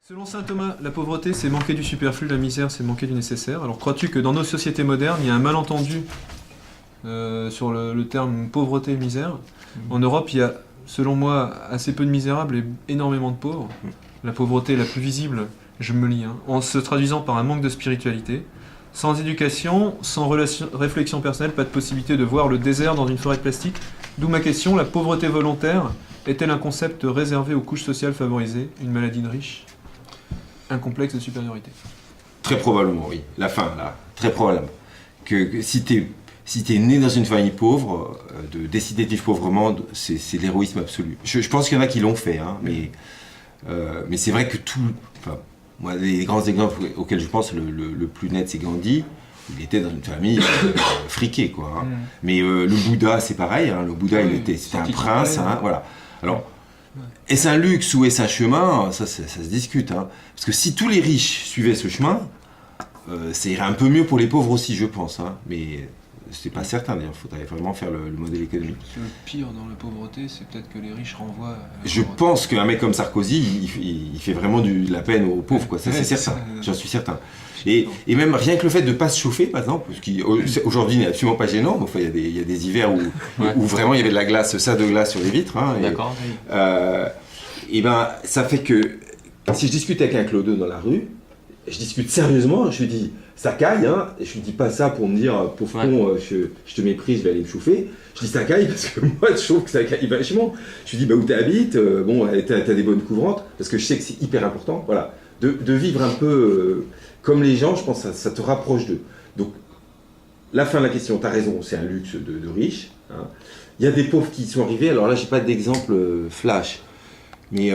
Selon saint Thomas, la pauvreté, c'est manquer du superflu, la misère, c'est manquer du nécessaire. Alors crois-tu que dans nos sociétés modernes, il y a un malentendu sur le terme pauvreté et misère? En Europe, il y a, selon moi, assez peu de misérables et énormément de pauvres. La pauvreté la plus visible, je me lis, en se traduisant par un manque de spiritualité. Sans éducation, sans réflexion personnelle, pas de possibilité de voir le désert dans une forêt de plastique. D'où ma question, la pauvreté volontaire est-elle un concept réservé aux couches sociales favorisées, une maladie de riches, un complexe de supériorité? Très probablement, oui. La fin, là, très probablement. Que si t'es né dans une famille pauvre, de décider de vivre pauvrement, c'est l'héroïsme absolu. Je pense qu'il y en a qui l'ont fait, mais c'est vrai que moi, les grands exemples auxquels je pense, le plus net, c'est Gandhi. Il était dans une famille friquée, quoi. Mais le Bouddha, c'est pareil. Le Bouddha, c'était un prince, voilà. Alors, est-ce un luxe ou est-ce un chemin? Ça se discute. Parce que si tous les riches suivaient ce chemin, ça irait un peu mieux pour les pauvres aussi, je pense. Mais c'est pas certain, d'ailleurs. Il faudrait vraiment faire le modèle économique. Le pire dans la pauvreté, c'est peut-être que les riches renvoient... Je pense qu'un mec comme Sarkozy, il fait vraiment de la peine aux pauvres, quoi. Ça, c'est certain. J'en suis certain. Et même rien que le fait de ne pas se chauffer, par exemple, ce qui aujourd'hui n'est absolument pas gênant. Enfin, il y a des hivers où vraiment il y avait de la glace, de glace sur les vitres. D'accord. Et ben, ça fait que si je discute avec un clodo dans la rue, je discute sérieusement, je lui dis ça caille, et je lui dis pas ça pour me dire pauvre con, je te méprise, je vais aller me chauffer. Je dis ça caille parce que moi je trouve que ça caille vachement. Je lui dis où t'habites, t'as des bonnes couvrantes, parce que je sais que c'est hyper important, voilà, de vivre un peu comme les gens, je pense que ça te rapproche d'eux. Donc la fin de la question, t'as raison, c'est un luxe de riches. Il y a des pauvres qui sont arrivés, alors là j'ai pas d'exemple flash, mais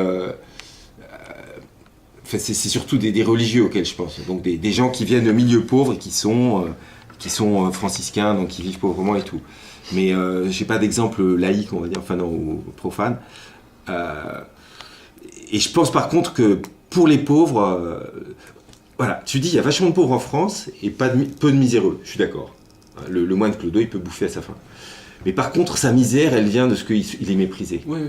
c'est surtout des religieux auxquels je pense, donc des gens qui viennent de milieux pauvres et qui sont franciscains, donc qui vivent pauvrement et tout. Mais j'ai pas d'exemple laïque, on va dire, ou profane. Et je pense par contre que pour les pauvres, voilà, tu dis il y a vachement de pauvres en France et peu de miséreux, je suis d'accord. Le moine Clodo, il peut bouffer à sa faim. Mais par contre, sa misère, elle vient de ce qu'il est méprisé. Oui.